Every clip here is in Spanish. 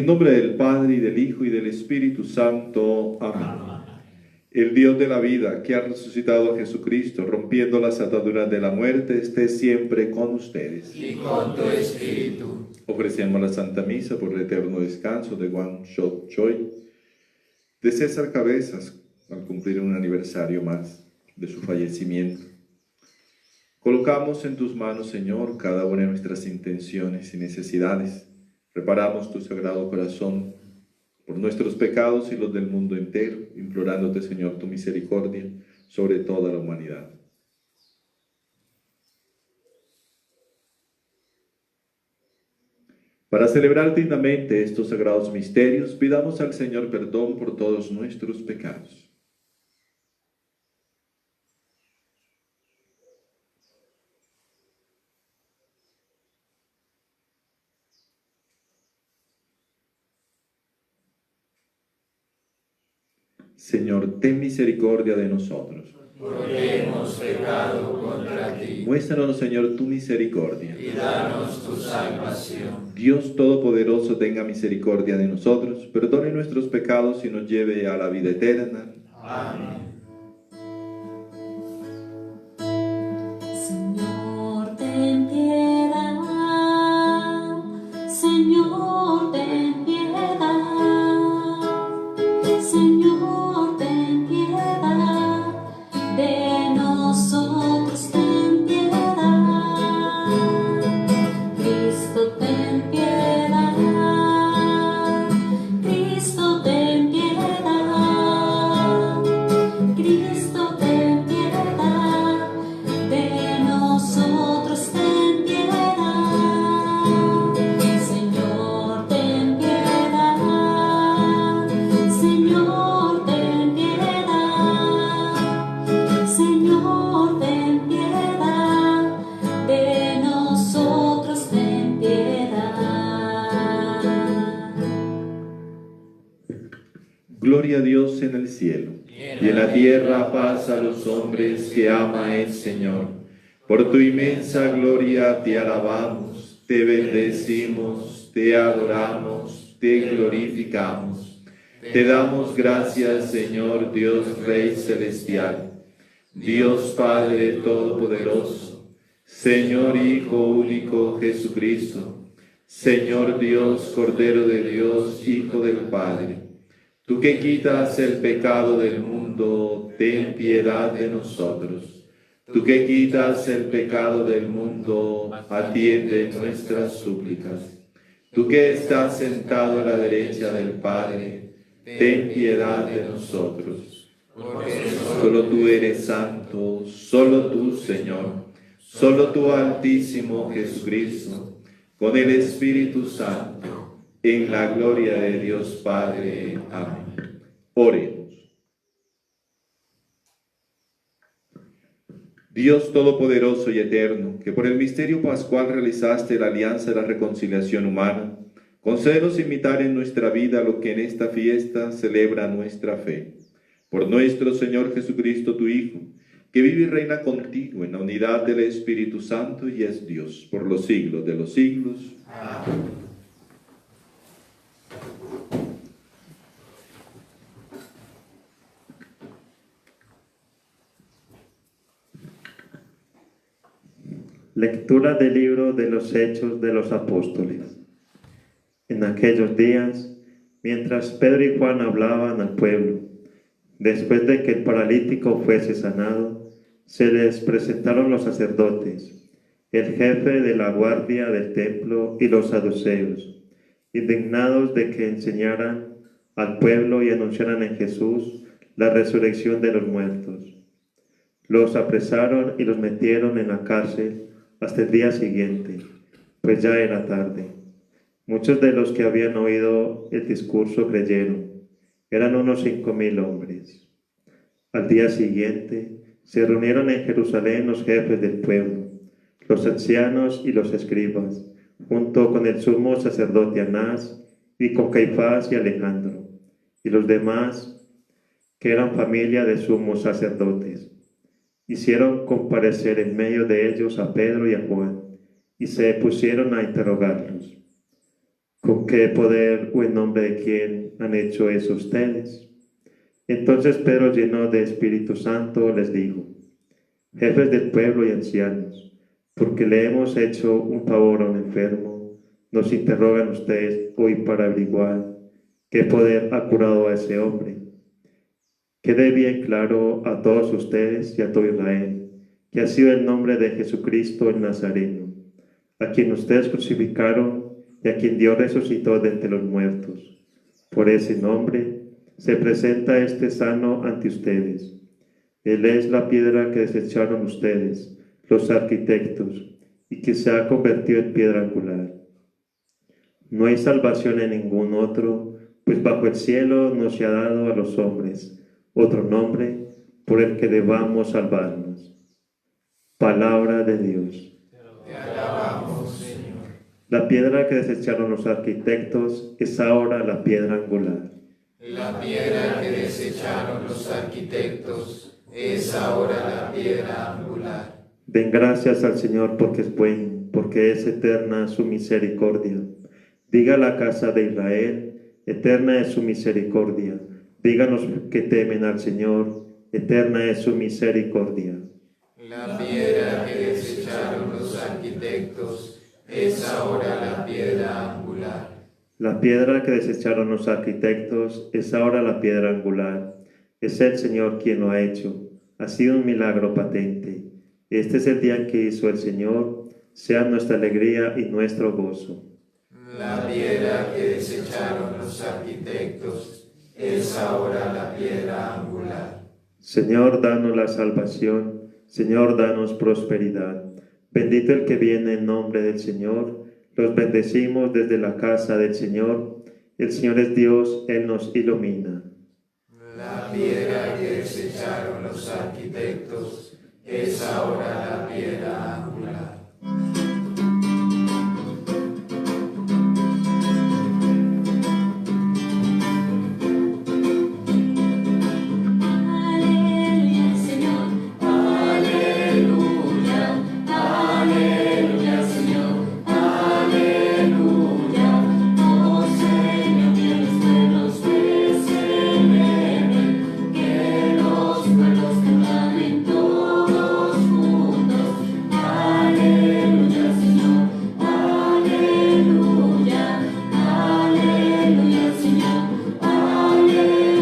nombre del Padre, y del Hijo, y del Espíritu Santo. Amén. El Dios de la vida, que ha resucitado a Jesucristo, rompiendo las ataduras de la muerte, esté siempre con ustedes. Y con tu espíritu. Ofrecemos la Santa Misa por el eterno descanso de Wang Shot Choi, de César Cabezas, al cumplir un aniversario más de su fallecimiento. Colocamos en tus manos, Señor, cada una de nuestras intenciones y necesidades. Preparamos tu sagrado corazón por nuestros pecados y los del mundo entero, implorándote, Señor, tu misericordia sobre toda la humanidad. Para celebrar dignamente estos sagrados misterios, pidamos al Señor perdón por todos nuestros pecados. Señor, ten misericordia de nosotros. Porque hemos pecado contra ti. Muéstranos, Señor, tu misericordia. Y danos tu salvación. Dios Todopoderoso, tenga misericordia de nosotros, perdone nuestros pecados y nos lleve a la vida eterna. Amén. Señor, ten piedad. Señor, ten piedad. Señor, ten piedad de nosotros, ten piedad. Cristo, ten piedad. Cristo, ten piedad. Cristo, ten piedad de nosotros, ten piedad. Señor, ten piedad. Señor, ten piedad. Señor, ten piedad de nosotros, ten piedad. Gloria a Dios en el cielo, y en la tierra paz a los hombres que ama el Señor. Por tu inmensa gloria te alabamos, te bendecimos, te adoramos, te glorificamos. Te damos gracias, Señor Dios Rey Celestial, Dios Padre Todopoderoso, Señor Hijo único Jesucristo, Señor Dios, Cordero de Dios, Hijo del Padre. Tú que quitas el pecado del mundo, ten piedad de nosotros. Tú que quitas el pecado del mundo, atiende nuestras súplicas. Tú que estás sentado a la derecha del Padre, ten piedad de nosotros. Porque Solo tú eres santo, solo tú, Señor, solo tú, Altísimo Jesucristo, con el Espíritu Santo, en la gloria de Dios Padre. Amén. Oremos. Dios Todopoderoso y Eterno, que por el misterio pascual realizaste la alianza de la reconciliación humana, concédenos imitar en nuestra vida lo que en esta fiesta celebra nuestra fe. Por nuestro Señor Jesucristo, tu Hijo, que vive y reina contigo en la unidad del Espíritu Santo y es Dios por los siglos de los siglos. Amén. Lectura del libro de los Hechos de los Apóstoles. En aquellos días, mientras Pedro y Juan hablaban al pueblo, después de que el paralítico fuese sanado, se les presentaron los sacerdotes, el jefe de la guardia del templo y los saduceos, indignados de que enseñaran al pueblo y anunciaran en Jesús la resurrección de los muertos. Los apresaron y los metieron en la cárcel hasta el día siguiente, pues ya era tarde. Muchos de los que habían oído el discurso creyeron. Eran unos 5,000 hombres. Al día siguiente se reunieron en Jerusalén los jefes del pueblo, los ancianos y los escribas, junto con el sumo sacerdote Anás y con Caifás y Alejandro, y los demás que eran familia de sumos sacerdotes. Hicieron comparecer en medio de ellos a Pedro y a Juan, y se pusieron a interrogarlos. ¿Con qué poder o en nombre de quién han hecho eso ustedes? Entonces Pedro, lleno de Espíritu Santo, les dijo: jefes del pueblo y ancianos, porque le hemos hecho un favor a un enfermo, nos interrogan ustedes hoy para averiguar qué poder ha curado a ese hombre. Quede bien claro a todos ustedes y a todo Israel que ha sido el nombre de Jesucristo el Nazareno, a quien ustedes crucificaron y a quien Dios resucitó de entre los muertos. Por ese nombre se presenta este sano ante ustedes. Él es la piedra que desecharon ustedes, los arquitectos, y que se ha convertido en piedra angular. No hay salvación en ningún otro, pues bajo el cielo no se ha dado a los hombres otro nombre por el que debamos salvarnos. Palabra de Dios. Te alabamos, Señor. La piedra que desecharon los arquitectos es ahora la piedra angular. La piedra que desecharon los arquitectos es ahora la piedra angular. Den gracias al Señor porque es bueno, porque es eterna su misericordia. Diga la casa de Israel, eterna es su misericordia. Díganos que temen al Señor, eterna es su misericordia. La piedra que desecharon los arquitectos es ahora la piedra angular. La piedra que desecharon los arquitectos es ahora la piedra angular. Es el Señor quien lo ha hecho. Ha sido un milagro patente. Este es el día en que hizo el Señor. Sea nuestra alegría y nuestro gozo. La piedra que desecharon los arquitectos es ahora la piedra angular. Señor, danos la salvación. Señor, danos prosperidad. Bendito el que viene en nombre del Señor. Los bendecimos desde la casa del Señor. El Señor es Dios, Él nos ilumina. La piedra que desecharon los arquitectos es ahora la piedra angular. Aleluya, Señor. Aleluya. Aleluya, Señor. Aleluya. Oh Señor, que los pueblos te celebren, que los pueblos canten todos juntos. Aleluya, Señor. Aleluya. Aleluya, Señor. Aleluya.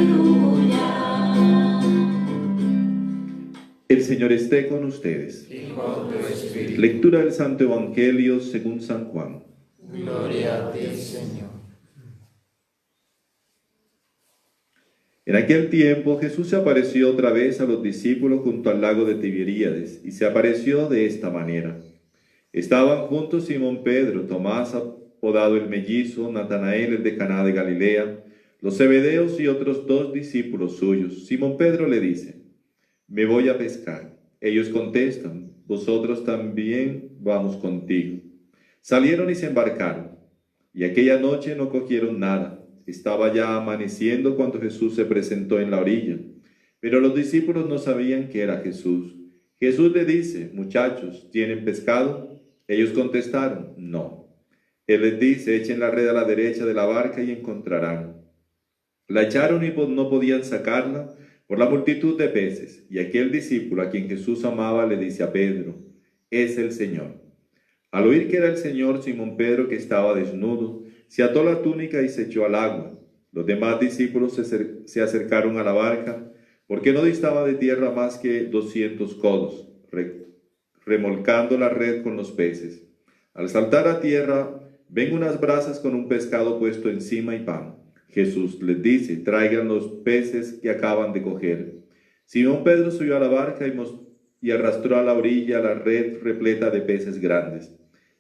El Señor esté con ustedes. Y con tu espíritu. Lectura del Santo Evangelio según San Juan. Gloria a ti, Señor. En aquel tiempo Jesús se apareció otra vez a los discípulos junto al lago de Tiberíades y se apareció de esta manera. Estaban juntos Simón Pedro, Tomás apodado el mellizo, Natanael el de Caná de Galilea, los Zebedeos y otros 2 discípulos suyos. Simón Pedro le dice: me voy a pescar. Ellos contestan: nosotros también vamos contigo. Salieron y se embarcaron, y aquella noche no cogieron nada. Estaba ya amaneciendo cuando Jesús se presentó en la orilla, pero los discípulos no sabían que era Jesús. Jesús le dice: muchachos, ¿tienen pescado? Ellos contestaron: no. Él les dice: echen la red a la derecha de la barca y encontrarán. La echaron y no podían sacarla por la multitud de peces, y aquel discípulo a quien Jesús amaba le dice a Pedro: es el Señor. Al oír que era el Señor, Simón Pedro, que estaba desnudo, se ató la túnica y se echó al agua. Los demás discípulos se acercaron a la barca, porque no distaba de tierra más que 200 codos, remolcando la red con los peces. Al saltar a tierra, ven unas brasas con un pescado puesto encima y pan. Jesús les dice: traigan los peces que acaban de coger. Simón Pedro subió a la barca y arrastró a la orilla la red repleta de peces grandes,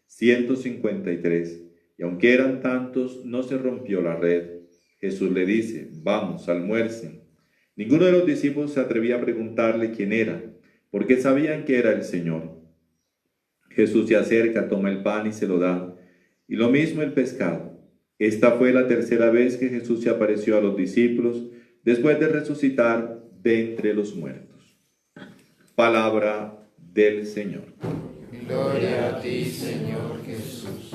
153, y aunque eran tantos, no se rompió la red. Jesús le dice: vamos, almuercen. Ninguno de los discípulos se atrevía a preguntarle quién era, porque sabían que era el Señor. Jesús se acerca, toma el pan y se lo da, y lo mismo el pescado. Esta fue la tercera vez que Jesús se apareció a los discípulos después de resucitar de entre los muertos. Palabra del Señor. Gloria a ti, Señor Jesús.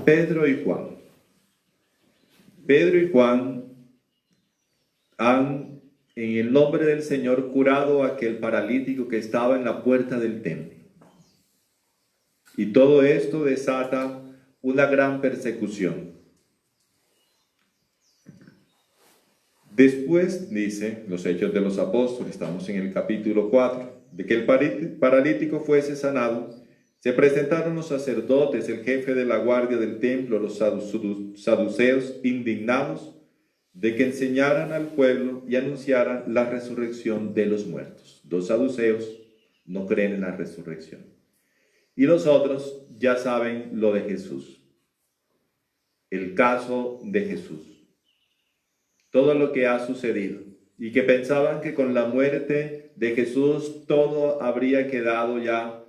Pedro y Juan. Pedro y Juan han, en el nombre del Señor, curado a aquel paralítico que estaba en la puerta del templo. Y todo esto desata una gran persecución. Después, dice los Hechos de los Apóstoles, estamos en el capítulo 4, de que el paralítico fuese sanado, se presentaron los sacerdotes, el jefe de la guardia del templo, los saduceos, indignados de que enseñaran al pueblo y anunciaran la resurrección de los muertos. Los saduceos no creen en la resurrección. Y los otros ya saben lo de Jesús, el caso de Jesús, todo lo que ha sucedido, y que pensaban que con la muerte de Jesús todo habría quedado ya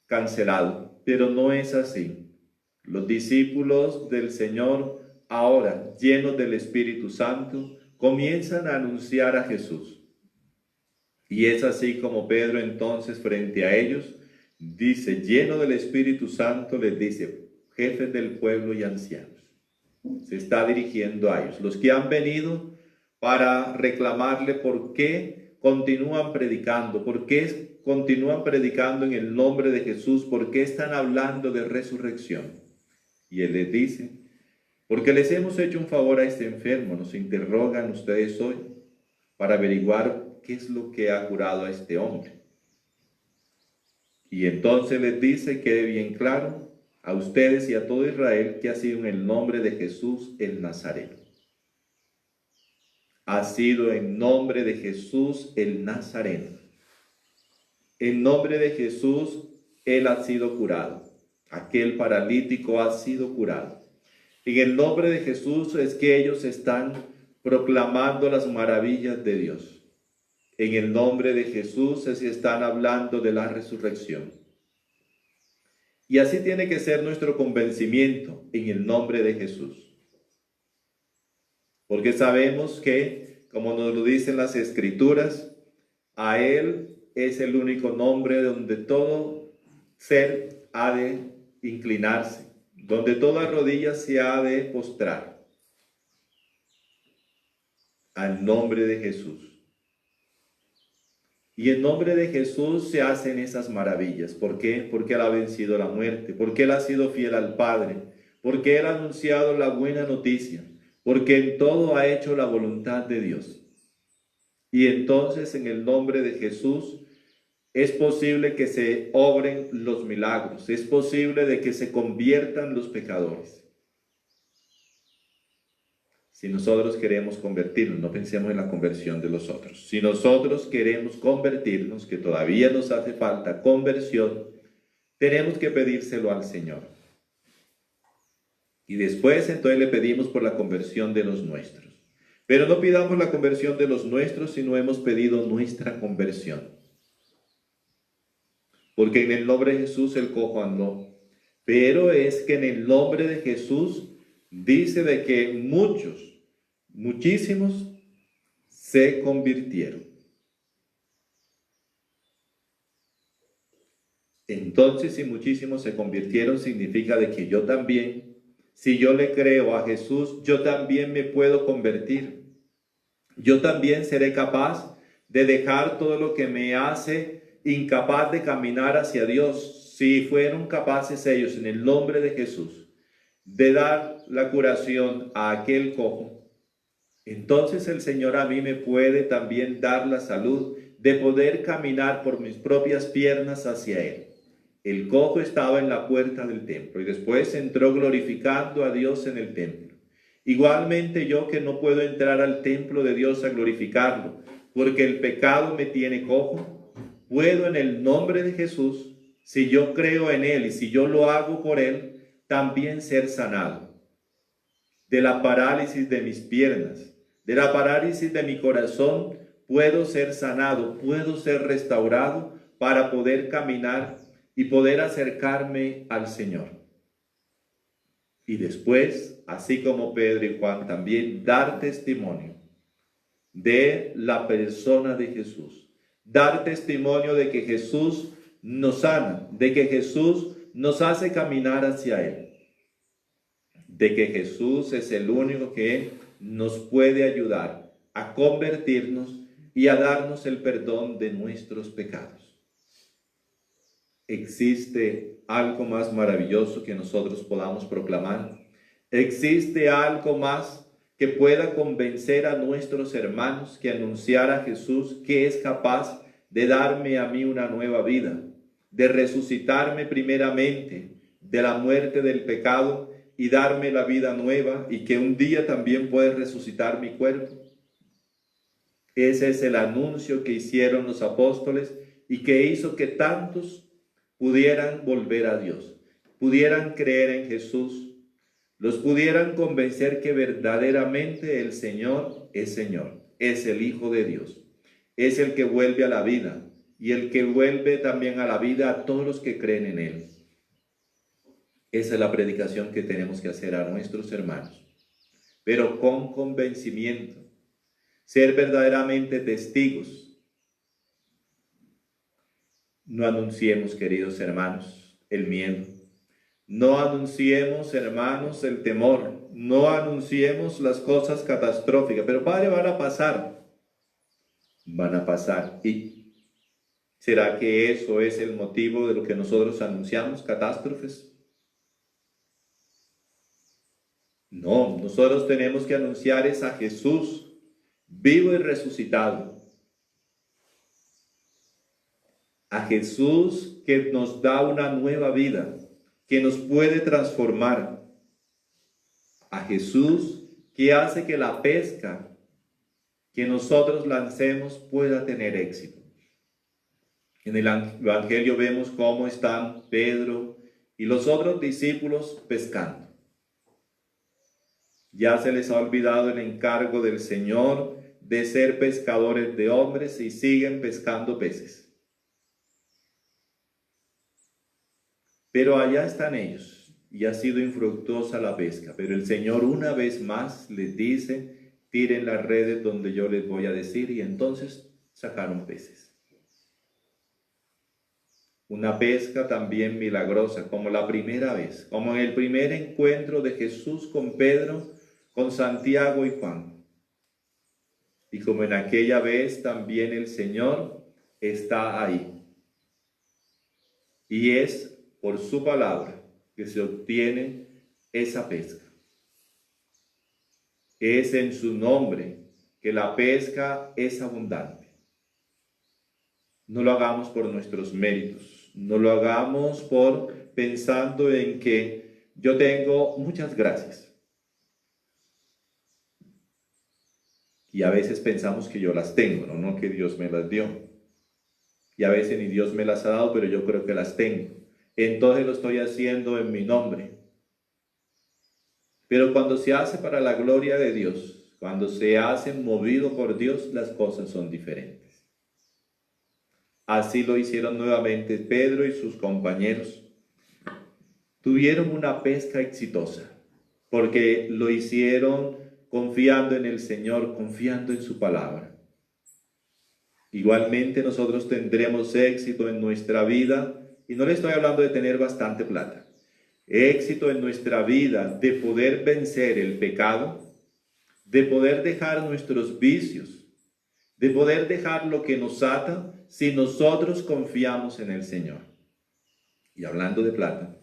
cancelado, pero no es así. Los discípulos del Señor, ahora llenos del Espíritu Santo, comienzan a anunciar a Jesús. Y es así como Pedro entonces frente a ellos dice, lleno del Espíritu Santo, les dice, jefes del pueblo y ancianos. Se está dirigiendo a ellos, los que han venido para reclamarle por qué continúan predicando, por qué continúan predicando en el nombre de Jesús, por qué están hablando de resurrección. Y él les dice, porque les hemos hecho un favor a este enfermo, nos interrogan ustedes hoy para averiguar qué es lo que ha curado a este hombre. Y entonces les dice, quede bien claro a ustedes y a todo Israel que ha sido en el nombre de Jesús el Nazareno. Ha sido en nombre de Jesús el Nazareno. En nombre de Jesús él ha sido curado. Aquel paralítico ha sido curado. En el nombre de Jesús es que ellos están proclamando las maravillas de Dios. En el nombre de Jesús es que están hablando de la resurrección. Y así tiene que ser nuestro convencimiento en el nombre de Jesús. Porque sabemos que, como nos lo dicen las Escrituras, a Él es el único nombre donde todo ser ha de inclinarse, donde toda rodilla se ha de postrar. Al nombre de Jesús. Y en nombre de Jesús se hacen esas maravillas. ¿Por qué? Porque Él ha vencido la muerte, porque Él ha sido fiel al Padre, porque Él ha anunciado la buena noticia, porque en todo ha hecho la voluntad de Dios. Y entonces en el nombre de Jesús es posible que se obren los milagros, es posible de que se conviertan los pecadores. Si nosotros queremos convertirnos, no pensemos en la conversión de los otros. Si nosotros queremos convertirnos, que todavía nos hace falta conversión, tenemos que pedírselo al Señor. Y después entonces le pedimos por la conversión de los nuestros. Pero no pidamos la conversión de los nuestros si no hemos pedido nuestra conversión. Porque en el nombre de Jesús el cojo andó. Pero es que en el nombre de Jesús dice de que muchísimos se convirtieron. Entonces, si muchísimos se convirtieron, significa de que yo también, si yo le creo a Jesús, yo también me puedo convertir. Yo también seré capaz de dejar todo lo que me hace incapaz de caminar hacia Dios. Si fueron capaces ellos, en el nombre de Jesús, de dar la curación a aquel cojo, entonces el Señor a mí me puede también dar la salud de poder caminar por mis propias piernas hacia Él. El cojo estaba en la puerta del templo y después entró glorificando a Dios en el templo. Igualmente yo que no puedo entrar al templo de Dios a glorificarlo, porque el pecado me tiene cojo, puedo en el nombre de Jesús, si yo creo en Él y si yo lo hago por Él, también ser sanado de la parálisis de mis piernas, de la parálisis de mi corazón. Puedo ser sanado, puedo ser restaurado para poder caminar y poder acercarme al Señor. Y después, así como Pedro y Juan, también dar testimonio de la persona de Jesús. Dar testimonio de que Jesús nos sana, de que Jesús nos hace caminar hacia Él. de que Jesús es el único que nos puede ayudar a convertirnos y a darnos el perdón de nuestros pecados. ¿Existe algo más maravilloso que nosotros podamos proclamar? ¿Existe algo más que pueda convencer a nuestros hermanos que anunciar a Jesús, que es capaz de darme a mí una nueva vida, de resucitarme primeramente de la muerte del pecado y darme la vida nueva, y que un día también puede resucitar mi cuerpo? Ese es el anuncio que hicieron los apóstoles y que hizo que tantos pudieran volver a Dios, pudieran creer en Jesús, los pudieran convencer que verdaderamente el Señor, es el Hijo de Dios, es el que vuelve a la vida y el que vuelve también a la vida a todos los que creen en Él. Esa es la predicación que tenemos que hacer a nuestros hermanos, pero con convencimiento, ser verdaderamente testigos. No anunciemos, queridos hermanos, el miedo. No anunciemos, hermanos, el temor. No anunciemos las cosas catastróficas. Pero Padre, van a pasar. Van a pasar. ¿Y será que eso es el motivo de lo que nosotros anunciamos? ¿Catástrofes? No, nosotros tenemos que anunciar es a Jesús, vivo y resucitado. A Jesús que nos da una nueva vida, que nos puede transformar. A Jesús que hace que la pesca que nosotros lancemos pueda tener éxito. En el Evangelio vemos cómo están Pedro y los otros discípulos pescando. Ya se les ha olvidado el encargo del Señor de ser pescadores de hombres y siguen pescando peces. Pero allá están ellos y ha sido infructuosa la pesca. Pero el Señor una vez más les dice, tiren las redes donde yo les voy a decir, y entonces sacaron peces. Una pesca también milagrosa, como la primera vez, como en el primer encuentro de Jesús con Pedro, con Santiago y Juan. Y como en aquella vez también el Señor está ahí. Y es por su palabra que se obtiene esa pesca. Es en su nombre que la pesca es abundante. No lo hagamos por nuestros méritos, no lo hagamos pensando en que yo tengo muchas gracias. Y a veces pensamos que yo las tengo, no que Dios me las dio. Y a veces ni Dios me las ha dado, pero yo creo que las tengo. Entonces lo estoy haciendo en mi nombre. Pero cuando se hace para la gloria de Dios, cuando se hace movido por Dios, las cosas son diferentes. Así lo hicieron nuevamente Pedro y sus compañeros. Tuvieron una pesca exitosa, porque lo hicieron confiando en el Señor, confiando en su palabra. Igualmente nosotros tendremos éxito en nuestra vida, y no le estoy hablando de tener bastante plata. Éxito en nuestra vida de poder vencer el pecado, de poder dejar nuestros vicios, de poder dejar lo que nos ata si nosotros confiamos en el Señor. Y hablando de plata,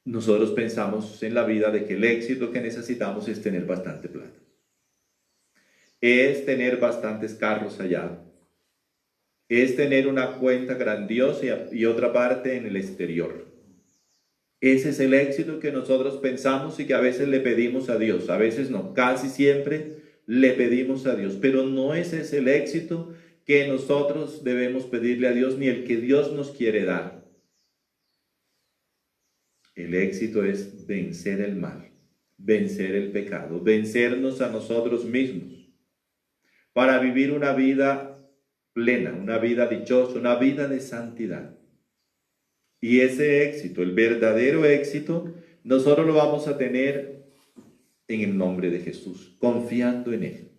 nosotros pensamos en la vida de que el éxito que necesitamos es tener bastante plata. Es tener bastantes carros allá. Es tener una cuenta grandiosa y otra parte en el exterior. Ese es el éxito que nosotros pensamos y que a veces le pedimos a Dios. A veces no, casi siempre le pedimos a Dios. Pero no ese es el éxito que nosotros debemos pedirle a Dios, ni el que Dios nos quiere dar. El éxito es vencer el mal, vencer el pecado, vencernos a nosotros mismos para vivir una vida plena, una vida dichosa, una vida de santidad. Y ese éxito, el verdadero éxito, nosotros lo vamos a tener en el nombre de Jesús, confiando en Él.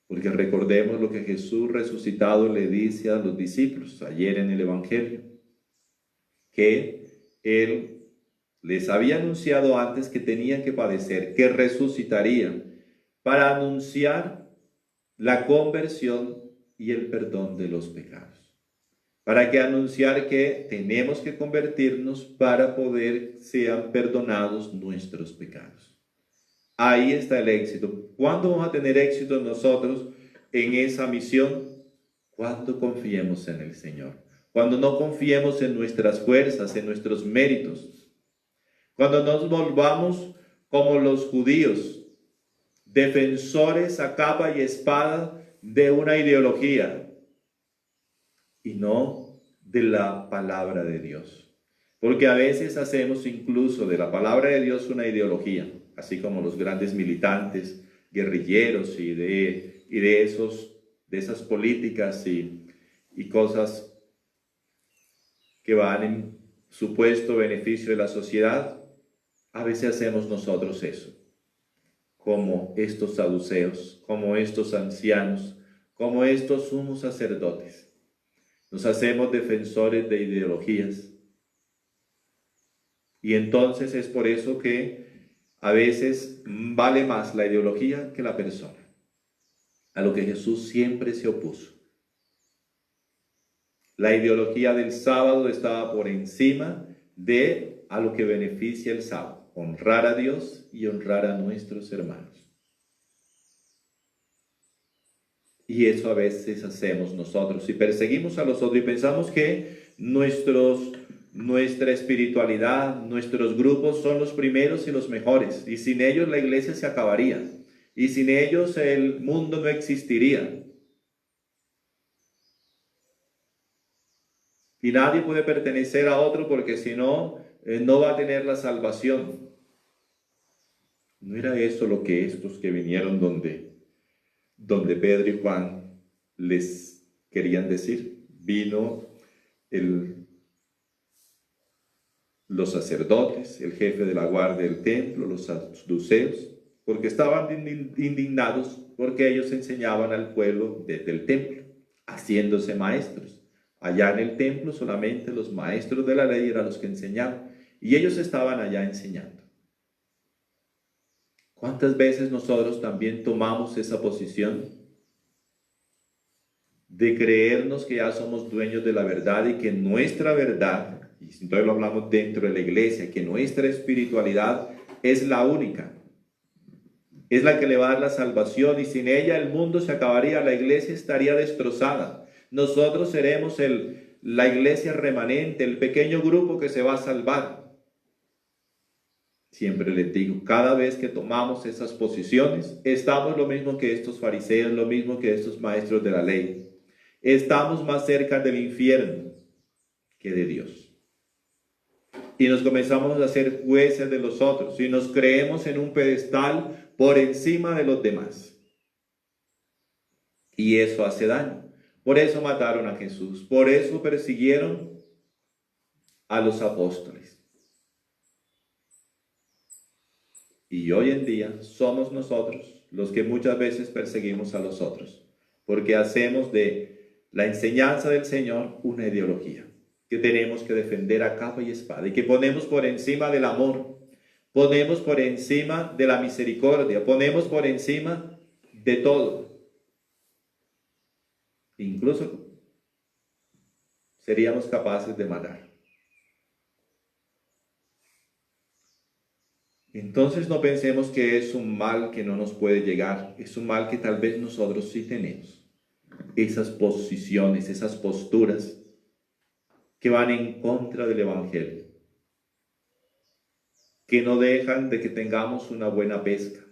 Porque recordemos lo que Jesús resucitado le dice a los discípulos ayer en el Evangelio, que Él Les había anunciado antes que tenían que padecer, que resucitaría, para anunciar la conversión y el perdón de los pecados. Para que anunciar que tenemos que convertirnos para poder sean perdonados nuestros pecados. Ahí está el éxito. ¿Cuándo vamos a tener éxito nosotros en esa misión? Cuando confiemos en el Señor. Cuando no confiemos en nuestras fuerzas, en nuestros méritos. Cuando nos volvamos como los judíos, defensores a capa y espada de una ideología y no de la palabra de Dios. Porque a veces hacemos incluso de la palabra de Dios una ideología, así como los grandes militantes, guerrilleros y de esas políticas y cosas que van en supuesto beneficio de la sociedad. A veces hacemos nosotros eso, como estos saduceos, como estos ancianos, como estos sumos sacerdotes. Nos hacemos defensores de ideologías. Y entonces es por eso que a veces vale más la ideología que la persona, a lo que Jesús siempre se opuso. La ideología del sábado estaba por encima de a lo que beneficia el sábado, honrar a Dios y honrar a nuestros hermanos. Y eso a veces hacemos nosotros y perseguimos a los otros y pensamos que nuestra espiritualidad, nuestros grupos son los primeros y los mejores, y sin ellos la iglesia se acabaría, y sin ellos el mundo no existiría. Y nadie puede pertenecer a otro porque si no, no va a tener la salvación. ¿No era eso lo que estos que vinieron donde Pedro y Juan les querían decir? Vino los sacerdotes, el jefe de la guardia del templo, los saduceos, porque estaban indignados porque ellos enseñaban al pueblo desde el templo, haciéndose maestros. Allá en el templo solamente los maestros de la ley eran los que enseñaban, y ellos estaban allá enseñando. ¿Cuántas veces nosotros también tomamos esa posición de creernos que ya somos dueños de la verdad y que nuestra verdad, y entonces lo hablamos dentro de la iglesia, que nuestra espiritualidad es la única, es la que le va a dar la salvación, y sin ella el mundo se acabaría, la iglesia estaría destrozada. Nosotros seremos la iglesia remanente, el pequeño grupo que se va a salvar. Siempre les digo, cada vez que tomamos esas posiciones, estamos lo mismo que estos fariseos, lo mismo que estos maestros de la ley. Estamos más cerca del infierno que de Dios. Y nos comenzamos a ser jueces de los otros y nos creemos en un pedestal por encima de los demás. Y eso hace daño. Por eso mataron a Jesús, por eso persiguieron a los apóstoles. Y hoy en día somos nosotros los que muchas veces perseguimos a los otros, porque hacemos de la enseñanza del Señor una ideología que tenemos que defender a capa y espada y que ponemos por encima del amor, ponemos por encima de la misericordia, ponemos por encima de todo. Incluso seríamos capaces de matar. Entonces no pensemos que es un mal que no nos puede llegar, es un mal que tal vez nosotros sí tenemos. Esas posiciones, esas posturas que van en contra del Evangelio, que no dejan de que tengamos una buena pesca,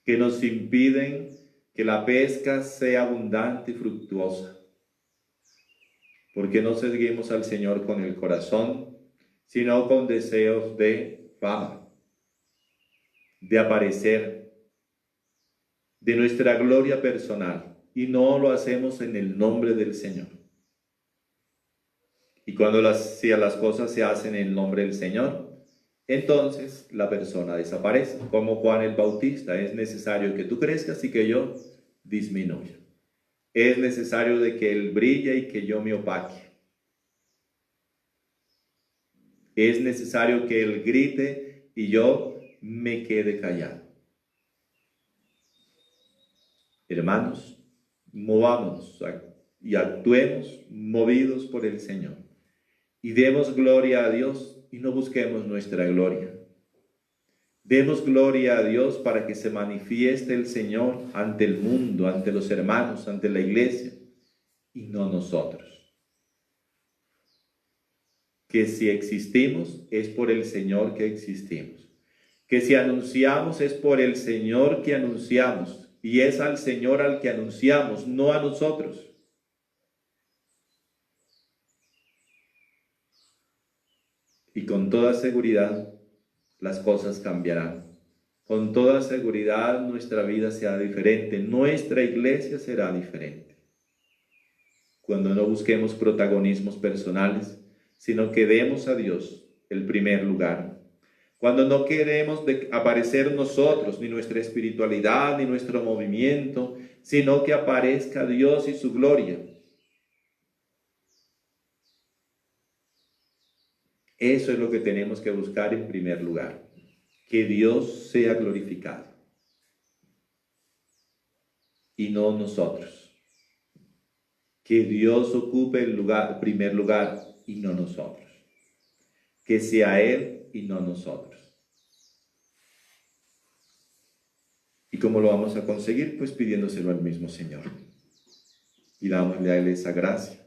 que nos impiden que la pesca sea abundante y fructuosa, porque no seguimos al Señor con el corazón, sino con deseos de fama, de aparecer, de nuestra gloria personal, y no lo hacemos en el nombre del Señor. Y cuando si las cosas se hacen en el nombre del Señor, entonces la persona desaparece, como Juan el Bautista. Es necesario que tú crezcas y que yo disminuya. Es necesario de que Él brille y que yo me opaque. Es necesario que Él grite y yo me quede callado. Hermanos, movámonos y actuemos movidos por el Señor. Y demos gloria a Dios y no busquemos nuestra gloria. Demos gloria a Dios para que se manifieste el Señor ante el mundo, ante los hermanos, ante la iglesia, y no nosotros. Que si existimos es por el Señor que existimos. Que si anunciamos es por el Señor que anunciamos, y es al Señor al que anunciamos, no a nosotros. Y con toda seguridad las cosas cambiarán. Con toda seguridad nuestra vida será diferente, nuestra iglesia será diferente. Cuando no busquemos protagonismos personales, sino que demos a Dios el primer lugar. Cuando no queremos aparecer nosotros, ni nuestra espiritualidad, ni nuestro movimiento, sino que aparezca Dios y su gloria. Eso es lo que tenemos que buscar en primer lugar. Que Dios sea glorificado. Y no nosotros. Que Dios ocupe el primer lugar y no nosotros. Que sea Él y no nosotros. ¿Y cómo lo vamos a conseguir? Pues pidiéndoselo al mismo Señor. Y dámosle a Él esa gracia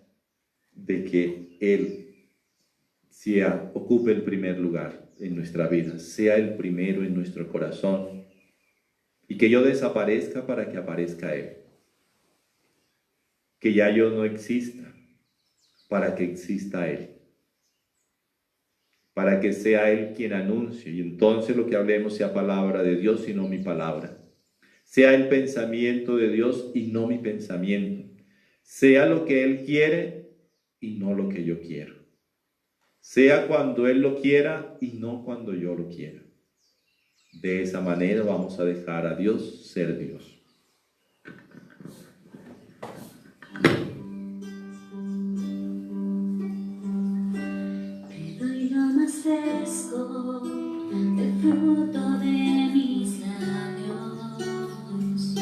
de que Él ocupe el primer lugar en nuestra vida, sea el primero en nuestro corazón, y que yo desaparezca para que aparezca Él. Que ya yo no exista para que exista Él. Para que sea Él quien anuncie, y entonces lo que hablemos sea palabra de Dios y no mi palabra. Sea el pensamiento de Dios y no mi pensamiento. Sea lo que Él quiere y no lo que yo quiero. Sea cuando Él lo quiera y no cuando yo lo quiera. De esa manera vamos a dejar a Dios ser Dios. Te doy lo más fresco del fruto de mis labios.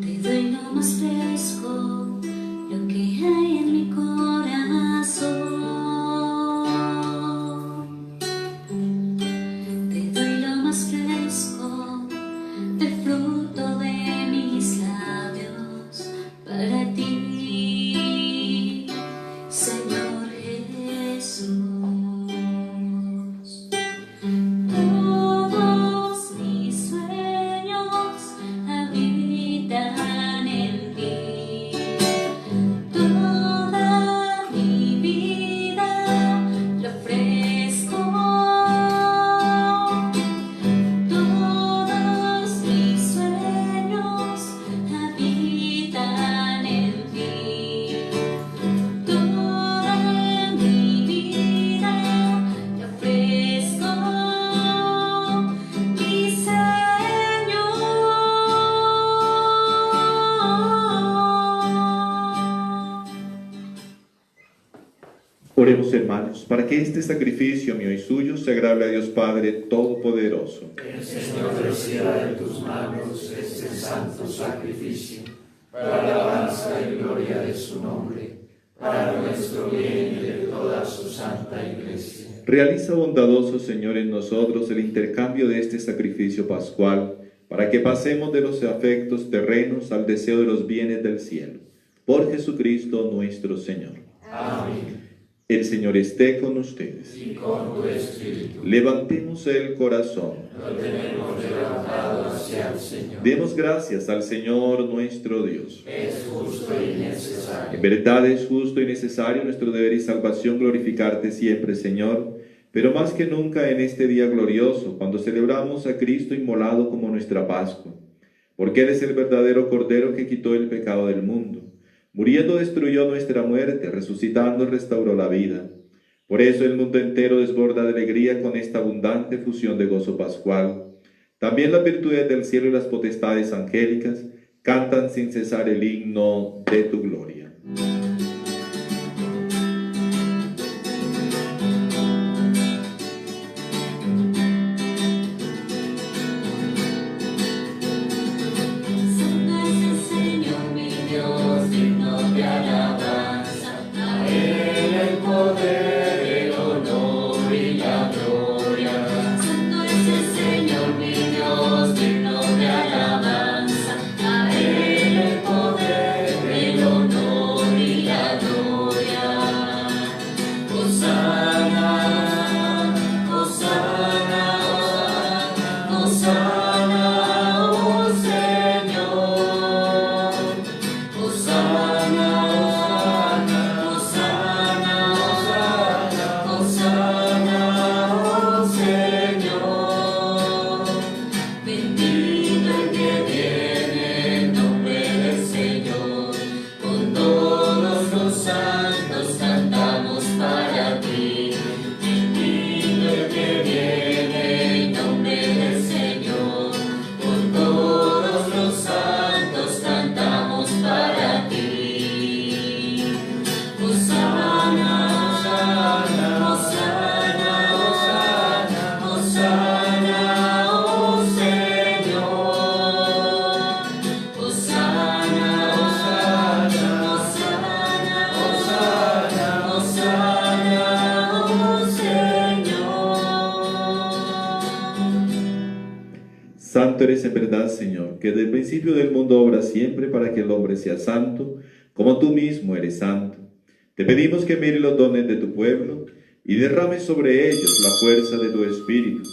Te doy lo más fresco, lo que hay en mi corazón. Te doy lo más fresco del fruto de mis labios para ti, Señor Jesús. Todos mis sueños habitan en ti. Toda mi vida lo ofrezco. Todos mis sueños habitan en ti. Toda mi vida lo ofrezco, mi Señor. Oremos, hermanos, para que este sacrificio mío y suyo sea agradable a Dios Padre Todopoderoso. El Señor reciba de tus manos este santo sacrificio, para alabanza y gloria de su nombre, para nuestro bien y de toda su santa iglesia. Realiza, bondadoso Señor, en nosotros el intercambio de este sacrificio pascual, para que pasemos de los afectos terrenos al deseo de los bienes del cielo. Por Jesucristo nuestro Señor. Amén. El Señor esté con ustedes. Y con tu espíritu. Levantemos el corazón. Lo tenemos levantado hacia el Señor. Demos gracias al Señor nuestro Dios. Es justo y necesario. En verdad es justo y necesario nuestro deber y salvación glorificarte siempre, Señor, pero más que nunca en este día glorioso, cuando celebramos a Cristo inmolado como nuestra Pascua, porque Él es el verdadero Cordero que quitó el pecado del mundo. Muriendo destruyó nuestra muerte, resucitando restauró la vida. Por eso el mundo entero desborda de alegría con esta abundante fusión de gozo pascual. También las virtudes del cielo y las potestades angélicas cantan sin cesar el himno de tu gloria. Santo eres en verdad, Señor, que desde el principio del mundo obras siempre para que el hombre sea santo, como tú mismo eres santo. Te pedimos que mires los dones de tu pueblo y derrames sobre ellos la fuerza de tu Espíritu,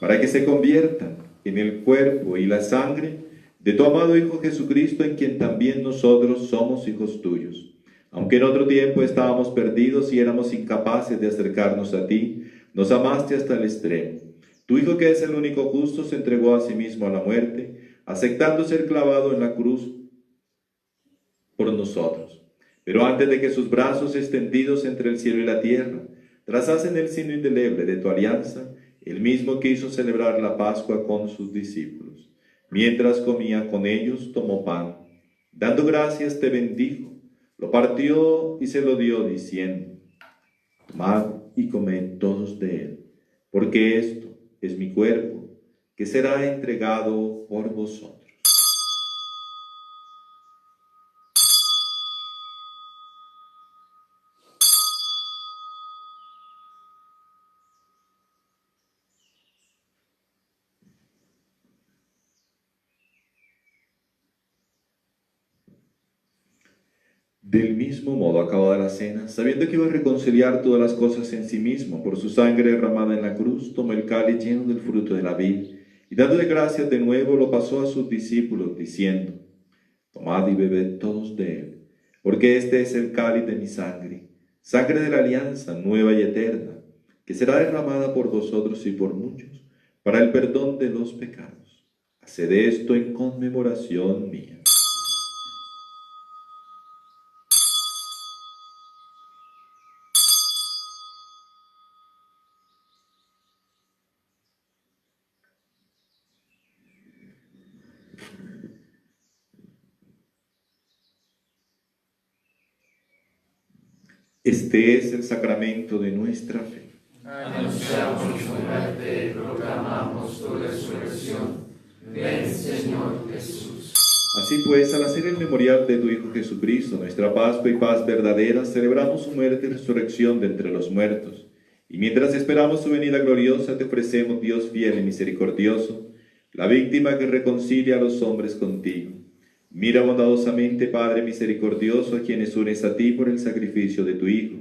para que se conviertan en el cuerpo y la sangre de tu amado Hijo Jesucristo, en quien también nosotros somos hijos tuyos. Aunque en otro tiempo estábamos perdidos y éramos incapaces de acercarnos a ti, nos amaste hasta el extremo. Tu Hijo, que es el único justo, se entregó a sí mismo a la muerte, aceptando ser clavado en la cruz por nosotros. Pero antes de que sus brazos extendidos entre el cielo y la tierra trazasen el signo indeleble de tu alianza, él mismo quiso celebrar la Pascua con sus discípulos. Mientras comía con ellos, tomó pan. Dando gracias, te bendijo, lo partió y se lo dio, diciendo: tomad y comed todos de él, porque esto es mi cuerpo, que será entregado por vosotros. Del mismo modo, acabada la cena, sabiendo que iba a reconciliar todas las cosas en sí mismo por su sangre derramada en la cruz, tomó el cáliz lleno del fruto de la vid, y dándole gracias de nuevo, lo pasó a sus discípulos, diciendo: tomad y bebed todos de él, porque este es el cáliz de mi sangre, sangre de la alianza nueva y eterna, que será derramada por vosotros y por muchos, para el perdón de los pecados. Haced esto en conmemoración mía. Este es el sacramento de nuestra fe. Anunciamos tu muerte, proclamamos tu resurrección. Ven, Señor Jesús. Así pues, al hacer el memorial de tu Hijo Jesucristo, nuestra Pascua y paz verdadera, celebramos su muerte y resurrección de entre los muertos. Y mientras esperamos su venida gloriosa, te ofrecemos, Dios fiel y misericordioso, la víctima que reconcilia a los hombres contigo. Mira bondadosamente, Padre misericordioso, a quienes unes a ti por el sacrificio de tu Hijo,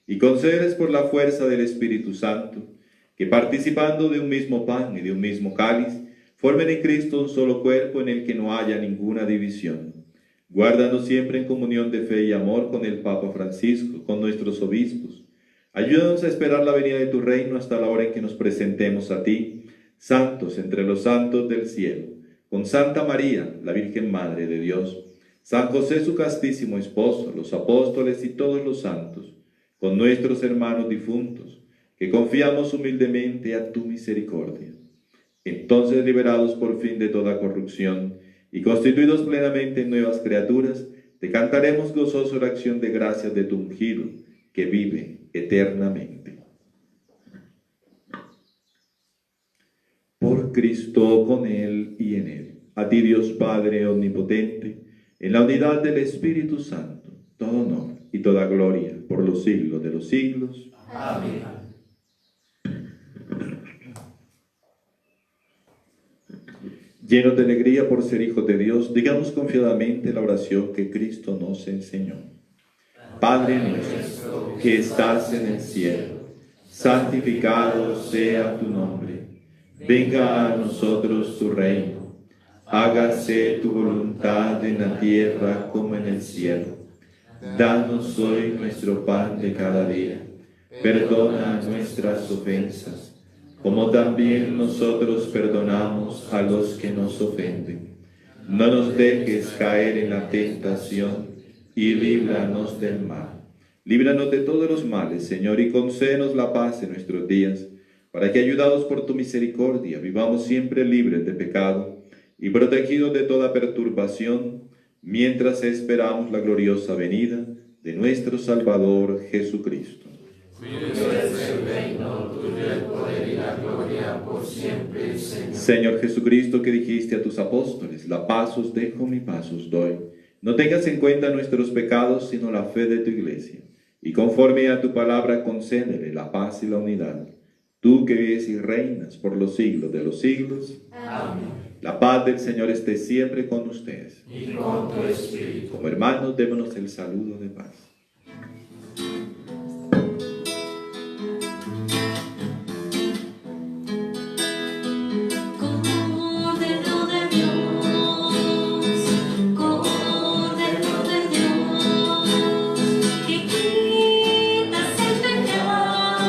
y concedes por la fuerza del Espíritu Santo, que participando de un mismo pan y de un mismo cáliz, formen en Cristo un solo cuerpo en el que no haya ninguna división. Guárdanos siempre en comunión de fe y amor con el Papa Francisco, con nuestros obispos. Ayúdanos a esperar la venida de tu reino hasta la hora en que nos presentemos a ti, santos entre los santos del cielo, con Santa María, la Virgen Madre de Dios, San José su castísimo esposo, los apóstoles y todos los santos, con nuestros hermanos difuntos, que confiamos humildemente a tu misericordia. Entonces, liberados por fin de toda corrupción y constituidos plenamente en nuevas criaturas, te cantaremos gozoso la acción de gracias de tu ungido, que vive eternamente. Por Cristo, con Él y en Él. A ti, Dios Padre omnipotente, en la unidad del Espíritu Santo, todo honor y toda gloria por los siglos de los siglos. Amén. Llenos de alegría por ser hijos de Dios, digamos confiadamente la oración que Cristo nos enseñó. Padre nuestro, que estás en el cielo, santificado sea tu nombre. Venga a nosotros tu reino. Hágase tu voluntad en la tierra como en el cielo. Danos hoy nuestro pan de cada día. Perdona nuestras ofensas, como también nosotros perdonamos a los que nos ofenden. No nos dejes caer en la tentación y líbranos del mal. Líbranos de todos los males, Señor, y concédenos la paz en nuestros días, para que, ayudados por tu misericordia, vivamos siempre libres de pecado y protegidos de toda perturbación, mientras esperamos la gloriosa venida de nuestro Salvador Jesucristo. Tuyo es el reino, tuyo el poder y la gloria por siempre, Señor. Señor Jesucristo, que dijiste a tus apóstoles: la paz os dejo, mi paz os doy. No tengas en cuenta nuestros pecados, sino la fe de tu Iglesia. Y conforme a tu palabra, concédele la paz y la unidad. Tú que vives y reinas por los siglos de los siglos. Amén. La paz del Señor esté siempre con ustedes. Y con tu espíritu. Como hermanos, démonos el saludo de paz. Cordero de Dios, Cordero de Dios, que quitas el pecado,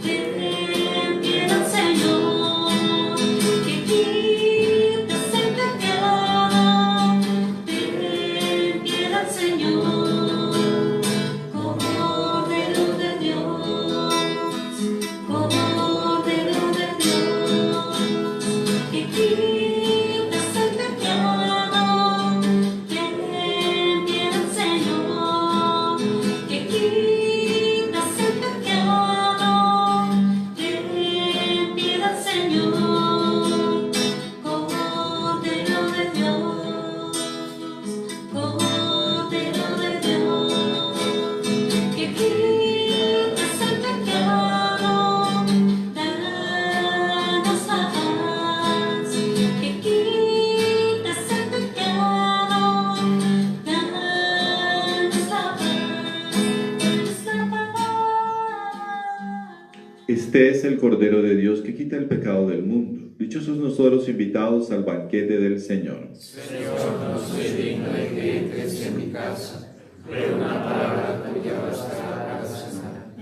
ten piedad, Señor, que quitas el pecado, ten piedad, Señor. Cordero de Dios, Cordero de Dios, que quitas el pecado, ten piedad, Señor, que quitas el pecado, ten piedad, Señor. Cordero de Dios, Cordero de Dios, que quitas el pecado, danos la paz, que quitas el pecado, danos la paz. Este es el Cordero de Dios que quita el pecado del mundo. Dichosos nosotros invitados al banquete del Señor. Señor, no soy digno de que entres en mi casa, pero una palabra tuya bastará para sanar.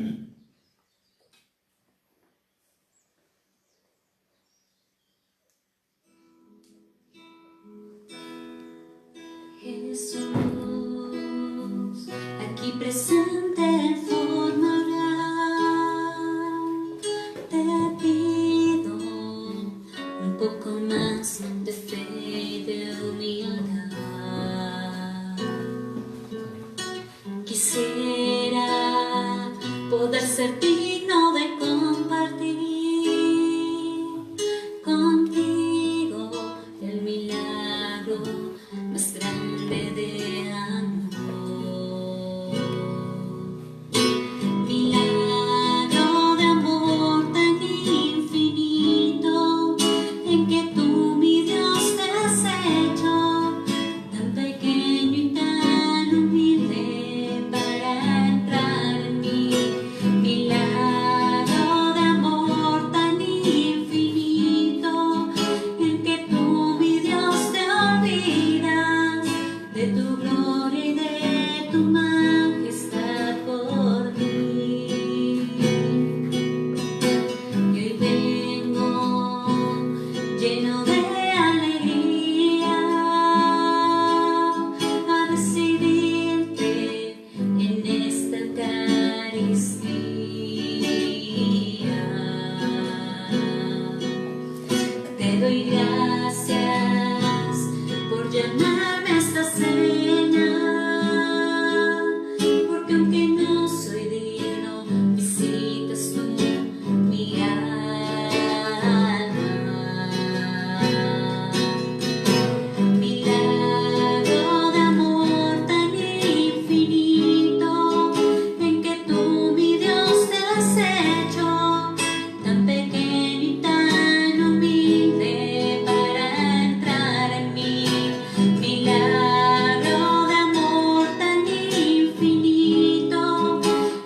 Jesús, aquí presente en forma real, te pido un poco más de fe y de humildad. Quisiera poder ser digno de compartir contigo el milagro más grande de amor. Milagro de amor tan infinito, en que tú, mi Dios, te has hecho tan pequeño y tan humilde para entrar en mí. Milagro de amor tan infinito, en que tú, mi Dios, te olvidas de tu gloria y de tu majestad por mí. Y hoy vengo lleno de alegría a recibirte en esta Eucaristía. Te doy gracias por llamarme a esta cena, porque aunque no soy digno, visitas tú mi alma. Milagro de amor tan infinito, en que tú, mi Dios, te has hecho tan pequeño y tan humilde para entrar en mí. Milagro de amor tan infinito,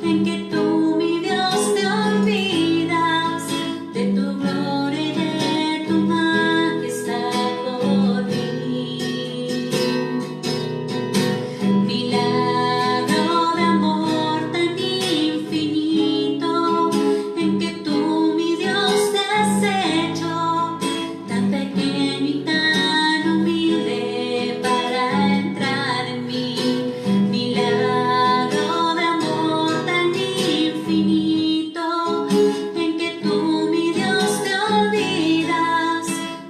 en que tú, mi Dios, te olvidas de tu gloria y de tu majestad por mí. Milagro de amor tan infinito, en que tú, mi Dios, te has hecho tan pequeño y tan humilde para entrar en mí. Milagro de amor tan infinito, en que tú, mi Dios, te olvidas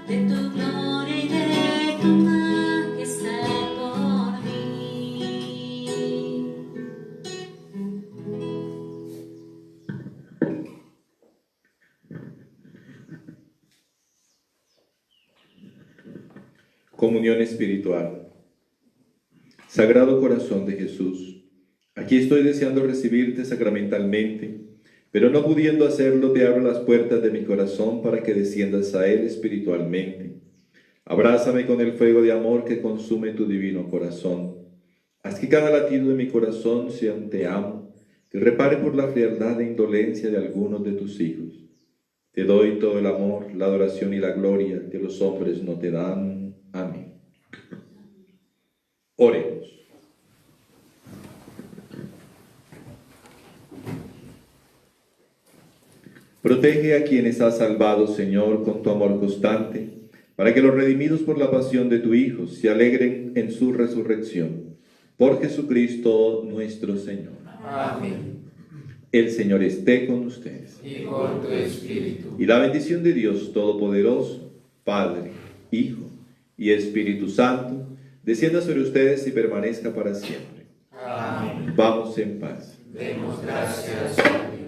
de tu gloria y de tu majestad por mí. Comunión espiritual. Sagrado Corazón de Jesús, aquí estoy deseando recibirte sacramentalmente, pero no pudiendo hacerlo, te abro las puertas de mi corazón para que desciendas a él espiritualmente. Abrázame con el fuego de amor que consume tu divino corazón. Haz que cada latido de mi corazón sea un te amo, que repare por la frialdad e indolencia de algunos de tus hijos. Te doy todo el amor, la adoración y la gloria que los hombres no te dan. Amén. Oremos. Protege a quienes has salvado, Señor, con tu amor constante, para que los redimidos por la pasión de tu Hijo se alegren en su resurrección. Por Jesucristo nuestro Señor. Amén. El Señor esté con ustedes. Y con tu espíritu. Y la bendición de Dios Todopoderoso, Padre, Hijo y Espíritu Santo, descienda sobre ustedes y permanezca para siempre. Amén. Vamos en paz. Demos gracias a Dios.